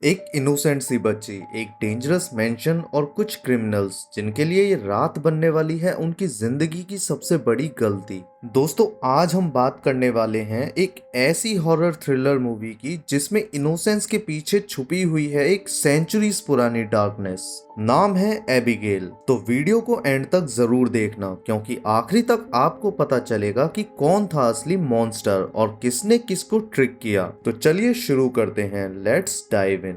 एक इनोसेंट सी बच्ची, एक डेंजरस मेंशन और कुछ क्रिमिनल्स जिनके लिए ये रात बनने वाली है उनकी जिंदगी की सबसे बड़ी गलती। दोस्तों, आज हम बात करने वाले हैं एक ऐसी हॉरर थ्रिलर मूवी की जिसमें इनोसेंस के पीछे छुपी हुई है एक सेंचुरीज पुरानी डार्कनेस। नाम है एबिगेल। तो वीडियो को एंड तक जरूर देखना क्योंकि आखिरी तक आपको पता चलेगा कि कौन था असली मॉन्स्टर और किसने किसको ट्रिक किया। तो चलिए शुरू करते हैं, लेट्स डाइव इन।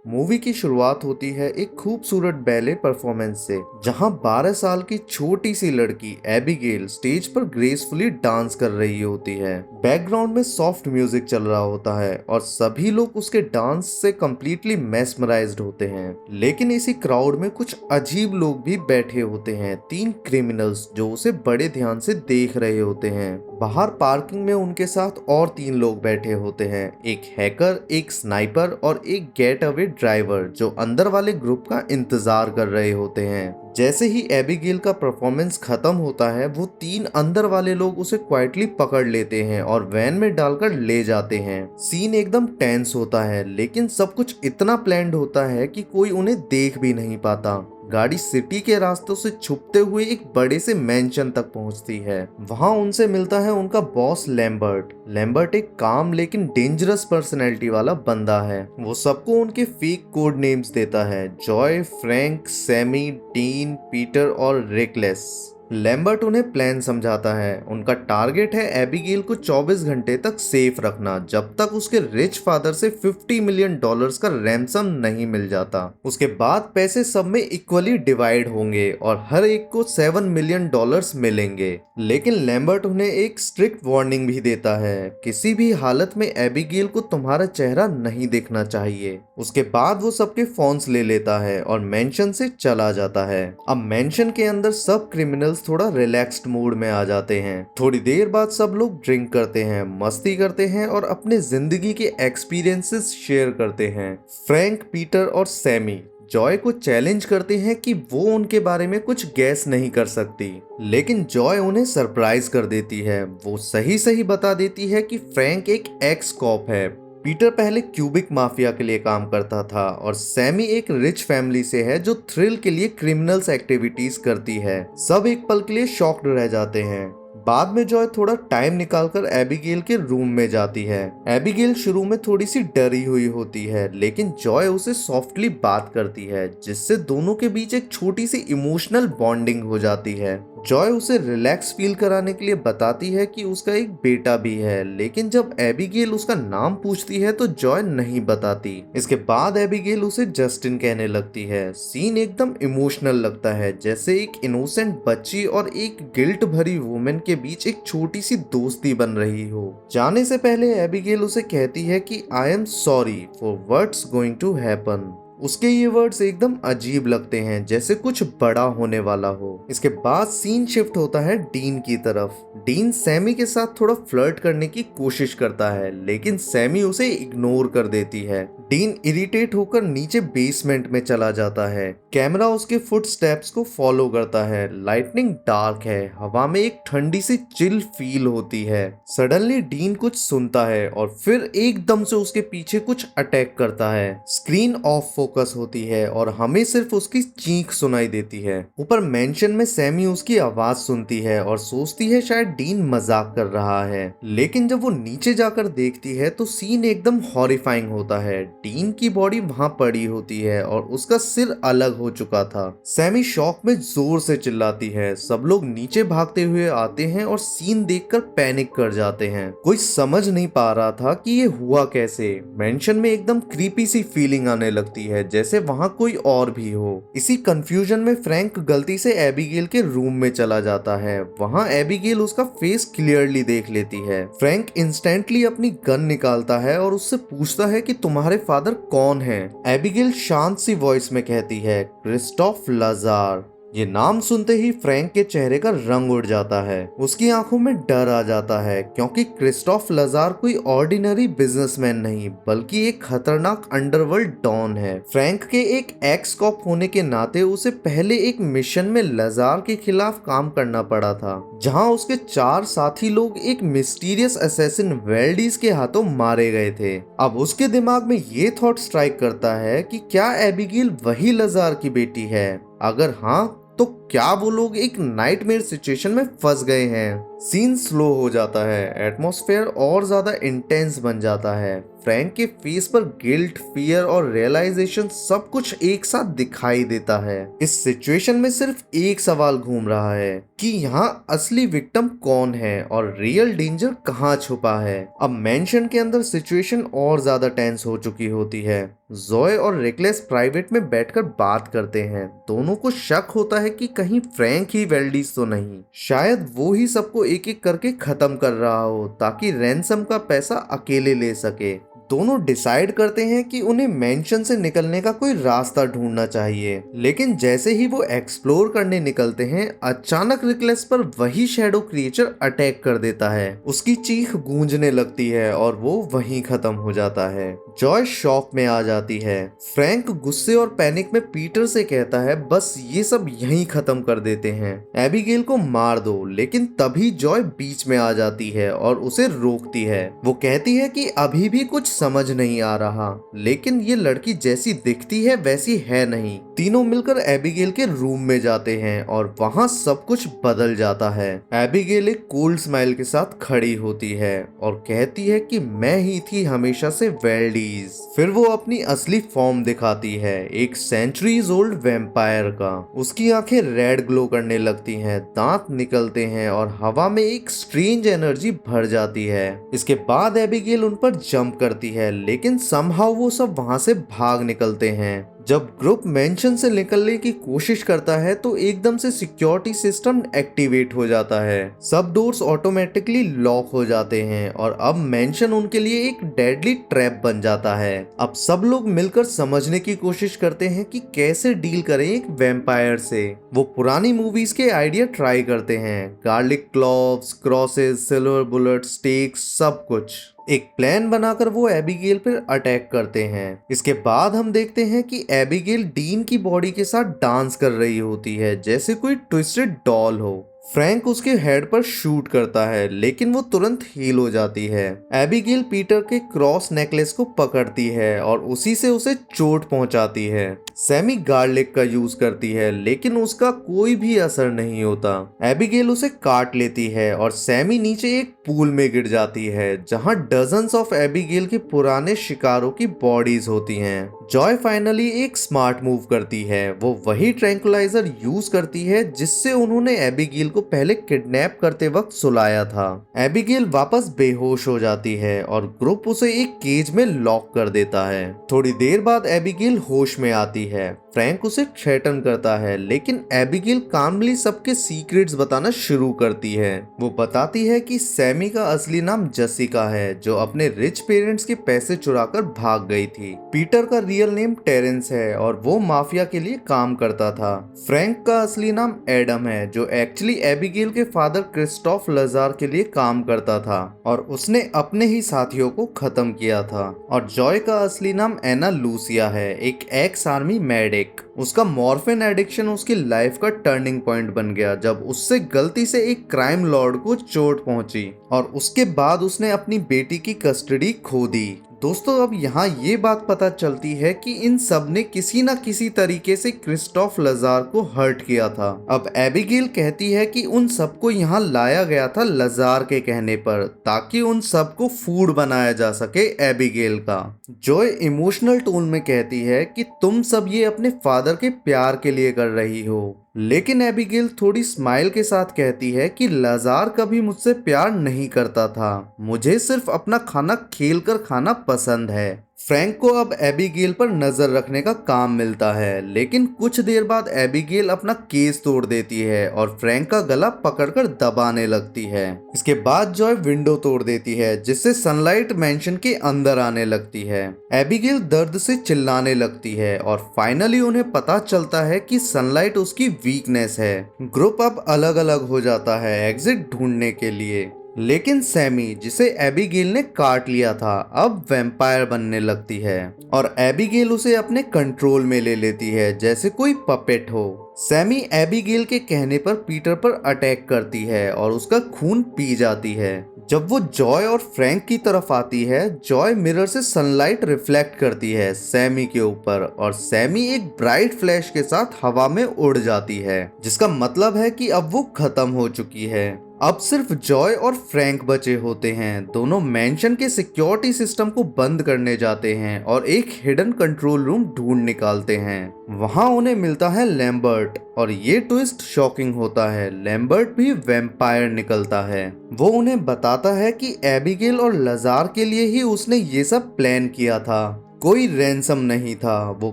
मूवी की शुरुआत होती है एक खूबसूरत बैले परफॉर्मेंस से, जहां 12 साल की छोटी सी लड़की एबिगेल स्टेज पर ग्रेसफुली डांस कर रही होती है। बैकग्राउंड में सॉफ्ट म्यूजिक चल रहा होता है और सभी लोग उसके डांस से कंप्लीटली मेस्मराइज्ड होते हैं। लेकिन इसी क्राउड में कुछ अजीब लोग भी बैठे होते हैं, 3 क्रिमिनल्स जो उसे बड़े ध्यान से देख रहे होते हैं। बाहर पार्किंग में उनके साथ और 3 लोग बैठे होते हैं, एक हैकर, एक स्नाइपर और एक गेट अवे ड्राइवर जो अंदर वाले ग्रुप का इंतजार कर रहे होते हैं। जैसे ही एबिगेल का परफॉर्मेंस खत्म होता है, वो 3 अंदर वाले लोग उसे क्वाइटली पकड़ लेते हैं और वैन में डालकर ले जाते हैं। सीन एकदम टेंस होता है, लेकिन सब कुछ इतना प्लान्ड होता है कि कोई उन्हें देख भी नहीं पाता। गाड़ी सिटी के रास्तों से छुपते हुए एक बड़े से मैंशन तक पहुंचती है। वहां उनसे मिलता है उनका बॉस लैम्बर्ट। लैम्बर्ट एक काम लेकिन डेंजरस पर्सनैलिटी वाला बंदा है। वो सबको उनके फेक कोड नेम्स देता है, Joy, Frank, Sammy, Dean, Peter और रेकलेस। लैम्बर्ट उन्हें प्लान समझाता है। उनका टारगेट है एबिगेल को 24 घंटे तक सेफ रखना, जब तक उसके रिच फादर से $50 मिलियन का रैंसम नहीं मिल जाता। उसके बाद पैसे सब में इक्वली डिवाइड होंगे और हर एक को $7 मिलियन मिलेंगे। लेकिन लैम्बर्ट उन्हें एक स्ट्रिक्ट वार्निंग भी देता है, किसी भी हालत में एबिगेल को तुम्हारा चेहरा नहीं देखना चाहिए। उसके बाद वो सबके फोन्स ले लेता है और मेंशन से चला जाता है। अब मेंशन के अंदर सब क्रिमिनल थोड़ा रिलैक्स्ड मूड में आ जाते हैं। थोड़ी देर बाद सब लोग ड्रिंक करते हैं, मस्ती करते हैं और अपने जिंदगी के एक्सपीरियंसेस शेयर करते हैं। फ्रैंक, पीटर और सैमी जॉय को चैलेंज करते हैं कि वो उनके बारे में कुछ गैस नहीं कर सकती, लेकिन जॉय उन्हें सरप्राइज कर देती है। वो सही सही बता देती है कि फ्रैंक एक एक्स कॉप है। पीटर पहले क्यूबिक माफिया के लिए काम करता था और सैमी एक रिच फैमिली से है जो थ्रिल के लिए क्रिमिनल्स एक्टिविटीज करती है। सब एक पल के लिए शॉक्ड रह जाते हैं। बाद में जॉय थोड़ा टाइम निकालकर एबिगेल के रूम में जाती है। एबिगेल शुरू में थोड़ी सी डरी हुई होती है, लेकिन जॉय उसे सॉफ्टली बात करती है, जिससे दोनों के बीच एक छोटी सी इमोशनल बॉन्डिंग हो जाती है। जॉय उसे रिलैक्स फील कराने के लिए बताती है कि उसका एक बेटा भी है, लेकिन जब एबिगेल उसका नाम पूछती है तो जॉय नहीं बताती। इसके बाद एबिगेल उसे जस्टिन कहने लगती है। सीन एकदम इमोशनल लगता है, जैसे एक इनोसेंट बच्ची और एक गिल्ट भरी वुमेन के बीच एक छोटी सी दोस्ती बन रही हो। जाने से पहले एबिगेल उसे कहती है कि I am sorry for what's going to happen. उसके ये वर्ड्स एकदम अजीब लगते हैं, जैसे कुछ बड़ा होने वाला हो। इसके बाद सीन शिफ्ट होता है डीन की तरफ। डीन सैमी के साथ थोड़ा फ्लर्ट करने की कोशिश करता है, लेकिन सैमी उसे इग्नोर कर देती है। डीन इरिटेट होकर नीचे बेसमेंट में चला जाता है। कैमरा उसके फुटस्टेप्स को फॉलो करता है। लाइटनिंग डार्क है, हवा में एक ठंडी सी चिल फील होती है। सडनली डीन कुछ सुनता है और फिर एकदम से उसके पीछे कुछ अटैक करता है। स्क्रीन ऑफ फोकस होती है और हमें सिर्फ उसकी चीख सुनाई देती है। ऊपर मेंशन में सैमी उसकी आवाज सुनती है और सोचती है शायद डीन मजाक कर रहा है, लेकिन जब वो नीचे जाकर देखती है तो सीन एकदम हॉरिफाइंग होता है। डीन की बॉडी वहां पड़ी होती है और उसका सिर अलग हो चुका था। सैमी शॉक में जोर से चिल्लाती है। सब लोग नीचे भागते हुए आते हैं और सीन देखकर पैनिक कर जाते हैं। कोई समझ नहीं पा रहा था कि ये हुआ कैसे। मेंशन में एकदम क्रीपी सी फीलिंग आने लगती है, जैसे वहां कोई और भी हो। इसी कंफ्यूजन में फ्रैंक गलती से एबिगेल के रूम में चला जाता है। वहां एबिगेल उसका फेस क्लियरली देख लेती है। फ्रैंक इंस्टेंटली अपनी गन निकालता है और उससे पूछता है कि तुम्हारे फादर कौन हैं। एबिगेल शांत सी वॉइस में कहती है, क्रिस्टोफ लाजार। ये नाम सुनते ही फ्रैंक के चेहरे का रंग उड़ जाता है। उसकी आंखों में डर आ जाता है क्योंकि क्रिस्टोफ लजार कोई ऑर्डिनरी बिजनेसमैन नहीं बल्कि एक खतरनाक अंडरवर्ल्ड डॉन है। फ्रैंक के एक एक्स कॉप होने के नाते उसे पहले एक मिशन में लजार के खिलाफ काम करना पड़ा था, जहां उसके 4 साथी लोग एक मिस्टीरियस असैसिन वेल्डीज के हाथों मारे गए थे। अब उसके दिमाग में ये थॉट स्ट्राइक करता है कि क्या एबिगेल वही लजार की बेटी है? अगर हाँ, तो क्या वो लोग एक नाइटमेयर सिचुएशन में फंस गए हैं? सीन स्लो हो जाता है, एटमॉस्फेयर और ज्यादा इंटेंस बन जाता है। फ्रैंक के फेस पर गिल्ट, फियर और रियलाइजेशन सब कुछ एक साथ दिखाई देता है। इस सिचुएशन में सिर्फ एक सवाल घूम रहा है कि यहाँ असली विक्टिम कौन है और रियल डेंजर कहाँ छुपा है। अब मेंशन के अंदर सिचुएशन और ज्यादा टेंस हो चुकी होती है। जोए और रिकलेस प्राइवेट में बैठकर बात करते हैं। दोनों को शक होता है कि कहीं फ्रैंक ही वेल्डीज तो नहीं, शायद वो ही सबको एक एक करके खत्म कर रहा हो ताकि रैंसम का पैसा अकेले ले सके। दोनों डिसाइड करते हैं कि उन्हें मेंशन से निकलने का कोई रास्ता ढूंढना चाहिए, लेकिन जैसे ही वो एक्सप्लोर करने निकलते हैं, अचानक रिकलेस पर वही शैडो क्रिएचर अटैक कर देता है। उसकी चीख गूंजने लगती है और वो वहीं खत्म हो जाता है। जॉय शॉक में आ जाती है। फ्रैंक गुस्से और पैनिक में पीटर से कहता है बस ये सब यहीं खत्म कर देते हैं, एबिगेल को मार दो, लेकिन तभी जॉय बीच में आ जाती है और उसे रोकती है। वो कहती है कि अभी भी कुछ समझ नहीं आ रहा, लेकिन ये लड़की जैसी दिखती है वैसी है नहीं। तीनों मिलकर एबिगेल के रूम में जाते हैं और वहाँ सब कुछ बदल जाता है। एबिगेल एक कोल्ड स्माइल के साथ खड़ी होती है और कहती है कि मैं ही थी हमेशा से वेल्डीज। फिर वो अपनी असली फॉर्म दिखाती है, एक सेंचुरीज ओल्ड वैम्पायर का। उसकी आंखें रेड ग्लो करने लगती हैं, दांत निकलते हैं और हवा में एक स्ट्रेंज एनर्जी भर जाती है। इसके बाद एबिगेल उन पर जंप करती है, लेकिन समहाउ वो सब वहां से भाग निकलते हैं। जब ग्रुप मेंशन से निकलने की कोशिश करता है तो एकदम से सिक्योरिटी सिस्टम एक्टिवेट हो जाता है। सब डोर्स ऑटोमेटिकली लॉक हो जाते हैं और अब मेंशन उनके लिए एक डेडली ट्रैप बन जाता है। अब सब लोग मिलकर समझने की कोशिश करते हैं कि कैसे डील करें एक वैम्पायर से। वो पुरानी मूवीज के आइडिया ट्राई करते हैं, garlic cloves, crosses, silver bullet, stakes, सब कुछ। एक प्लान बनाकर वो एबिगेल पर अटैक करते हैं। इसके बाद हम देखते हैं कि एबिगेल डीन की बॉडी के साथ डांस कर रही होती है जैसे कोई ट्विस्टेड डॉल हो। फ्रैंक उसके हेड पर शूट करता है, लेकिन वो तुरंत हील हो जाती है। एबिगेल पीटर के क्रॉस नेकलेस को पकड़ती है और उसी से उसे चोट पहुंचाती है। सैमी गार्लिक का यूज करती है, लेकिन उसका कोई भी असर नहीं होता। एबिगेल उसे काट लेती है और सैमी नीचे एक पूल में गिर जाती है जहां डजन्स ऑफ एबिगेल के पुराने शिकारों की बॉडीज होती हैं। जॉय फाइनली एक स्मार्ट मूव करती है। वो वही ट्रैंकुलाइजर यूज करती है जिससे उन्होंने एबिगेल को पहले किडनैप करते वक्त सुलाया था। एबिगेल वापस बेहोश हो जाती है और ग्रुप उसे एक केज में लॉक कर देता है। थोड़ी देर बाद एबिगेल होश में आती है। फ्रैंक उसे थ्रेटन करता है, लेकिन एबिगेल कामली सबके सीक्रेट्स बताना शुरू करती है। वो बताती है कि सैमी का असली नाम जेसिका है, जो अपने रिच पेरेंट्स के पैसे चुराकर भाग गई थी। पीटर का रियल नेम टेरेंस है और वो माफिया के लिए काम करता था। फ्रैंक का असली नाम एडम है, जो एक्चुअली एबिगेल के फादर क्रिस्टोफ लजार के लिए काम करता था और उसने अपने ही साथियों को खत्म किया था। और जॉय का असली नाम एना लूसिया है, एक एक्स आर्मी मेडिक। उसका मॉर्फिन एडिक्शन उसकी लाइफ का टर्निंग पॉइंट बन गया जब उससे गलती से एक क्राइम लॉर्ड को चोट पहुंची और उसके बाद उसने अपनी बेटी की कस्टडी खो दी। दोस्तों, अब यहाँ ये बात पता चलती है कि इन सब ने किसी न किसी तरीके से क्रिस्टोफ लजार को हर्ट किया था। अब एबिगेल कहती है कि उन सबको यहाँ लाया गया था लजार के कहने पर, ताकि उन सबको फूड बनाया जा सके एबिगेल का। जॉय इमोशनल टोन में कहती है कि तुम सब ये अपने फादर के प्यार के लिए कर रही हो, लेकिन एबिगेल थोड़ी स्माइल के साथ कहती है कि लजार कभी मुझसे प्यार नहीं करता था, मुझे सिर्फ अपना खाना खेल कर खाना पसंद है। फ्रैंक को अब एबिगेल पर नजर रखने का काम मिलता है, लेकिन कुछ देर बाद एबिगेल अपना केस तोड़ देती है और फ्रैंक का गला पकड़कर दबाने लगती है। इसके बाद जॉय विंडो तोड़ देती है, जिससे सनलाइट मैंशन के अंदर आने लगती है। एबिगेल दर्द से चिल्लाने लगती है और फाइनली उन्हें पता चलता है कि सनलाइट उसकी वीकनेस है। ग्रुप अब अलग अलग हो जाता है एग्जिट ढूंढने के लिए, लेकिन सैमी, जिसे एबिगेल ने काट लिया था, अब वैम्पायर बनने लगती है और एबिगेल उसे अपने कंट्रोल में ले लेती है जैसे कोई पपेट हो। सैमी एबिगेल के कहने पर पीटर पर अटैक करती है और उसका खून पी जाती है। जब वो जॉय और फ्रैंक की तरफ आती है, जॉय मिरर से सनलाइट रिफ्लेक्ट करती है सैमी के ऊपर और सैमी एक ब्राइट फ्लैश के साथ हवा में उड़ जाती है, जिसका मतलब है कि अब वो खत्म हो चुकी है। अब सिर्फ जॉय और फ्रैंक बचे होते हैं। दोनों मैंशन के सिक्योरिटी सिस्टम को बंद करने जाते हैं और एक हिडन कंट्रोल रूम ढूंढ निकालते हैं। वहां उन्हें मिलता है लैम्बर्ट और ये ट्विस्ट शॉकिंग होता है। लैम्बर्ट भी वैम्पायर निकलता है। वो उन्हें बताता है कि एबिगेल और लजार के लिए ही उसने ये सब प्लान किया था, कोई रैंसम नहीं था। वो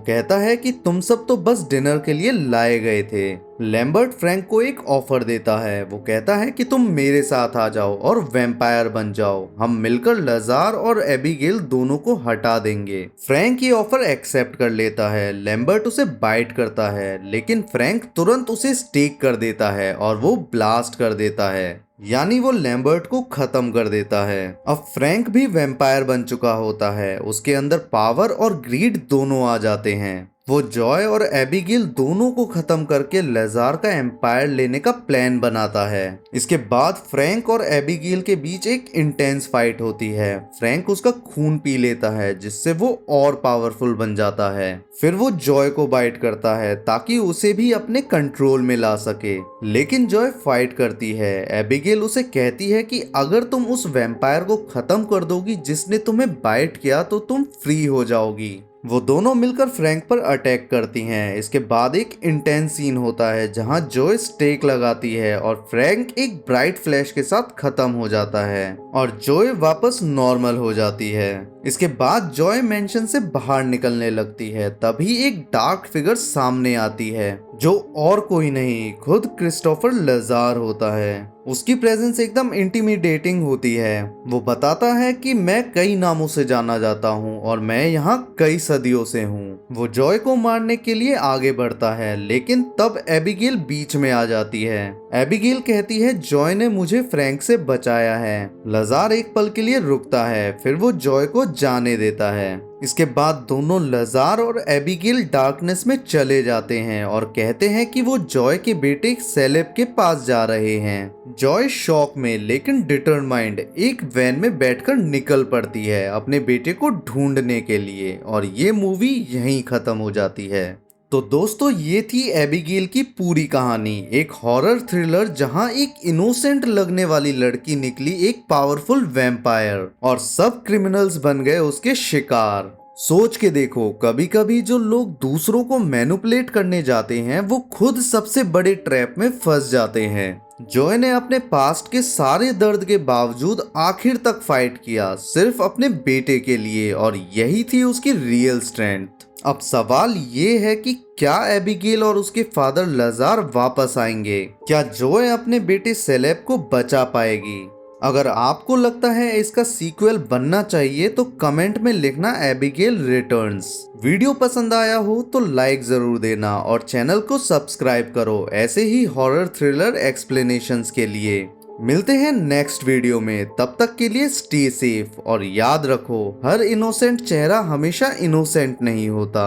कहता है कि तुम सब तो बस डिनर के लिए लाए गए थे। लैम्बर्ट फ्रैंक को एक ऑफर देता है। वो कहता है कि तुम मेरे साथ आ जाओ और वैम्पायर बन जाओ, हम मिलकर लजार और एबिगेल दोनों को हटा देंगे। फ्रैंक ये ऑफर एक्सेप्ट कर लेता है। लैम्बर्ट उसे बाइट करता है, लेकिन फ्रैंक तुरंत उसे स्टेक कर देता है और वो ब्लास्ट कर देता है, यानी वो लैम्बर्ट को खत्म कर देता है। अब फ्रैंक भी वैम्पायर बन चुका होता है। उसके अंदर पावर और ग्रीड दोनों आ जाते हैं। वो जॉय और एबिगेल दोनों को खत्म करके लजार का एम्पायर लेने का प्लान बनाता है। इसके बाद फ्रैंक और एबिगेल के बीच एक इंटेंस फाइट होती है। फ्रैंक उसका खून पी लेता है, जिससे वो और पावरफुल बन जाता है। फिर वो जॉय को बाइट करता है ताकि उसे भी अपने कंट्रोल में ला सके, लेकिन जॉय फाइट करती है। एबिगेल उसे कहती है कि अगर तुम उस वैम्पायर को खत्म कर दोगी जिसने तुम्हें बाइट किया, तो तुम फ्री हो जाओगी। वो दोनों मिलकर फ्रैंक पर अटैक करती हैं। इसके बाद एक इंटेंस सीन होता है जहां जॉय स्टेक लगाती है और फ्रैंक एक ब्राइट फ्लैश के साथ खत्म हो जाता है और जॉय वापस नॉर्मल हो जाती है। इसके बाद जॉय मेंशन से बाहर निकलने लगती है। तभी एक डार्क फिगर सामने आती है, जो और कोई नहीं, खुद क्रिस्टोफर लजार होता है। उसकी प्रेजेंस एकदम इंटिमिडेटिंग होती है। वो बताता है कि मैं कई नामों से जाना जाता हूँ और मैं यहाँ कई सदियों से हूँ। वो जॉय को मारने के लिए आगे बढ़ता है, लेकिन तब एबिगेल बीच में आ जाती है। एबिगेल कहती है जॉय ने मुझे फ्रैंक से बचाया है। लजार एक पल के लिए रुकता है, फिर वो जॉय को जाने देता है। इसके बाद दोनों लजार और एबिगेल डार्कनेस में चले जाते हैं और कहते हैं कि वो जॉय के बेटे सेलेब के पास जा रहे हैं। जॉय शॉक में लेकिन डिटरमाइंड एक वैन में बैठकर निकल पड़ती है अपने बेटे को ढूंढने के लिए, और ये मूवी यहीं खत्म हो जाती है। तो दोस्तों, ये थी एबिगेल की पूरी कहानी। एक हॉरर थ्रिलर जहां एक इनोसेंट लगने वाली लड़की निकली एक पावरफुल वैम्पायर और सब क्रिमिनल्स बन गए उसके शिकार। सोच के देखो, कभी कभी जो लोग दूसरों को मैनिपुलेट करने जाते हैं वो खुद सबसे बड़े ट्रैप में फंस जाते हैं। जॉय ने अपने पास्ट के सारे दर्द के बावजूद आखिर तक फाइट किया, सिर्फ अपने बेटे के लिए, और यही थी उसकी रियल स्ट्रेंथ। अब सवाल ये है कि क्या एबिगेल और उसके फादर लजार वापस आएंगे? क्या जॉय अपने बेटे सेलेब को बचा पाएगी? अगर आपको लगता है इसका सीक्वल बनना चाहिए तो कमेंट में लिखना एबिगेल रिटर्न्स। वीडियो पसंद आया हो तो लाइक जरूर देना और चैनल को सब्सक्राइब करो ऐसे ही हॉरर थ्रिलर एक्सप्लेनेशंस के लिए। मिलते हैं नेक्स्ट वीडियो में, तब तक के लिए स्टे सेफ और याद रखो, हर इनोसेंट चेहरा हमेशा इनोसेंट नहीं होता।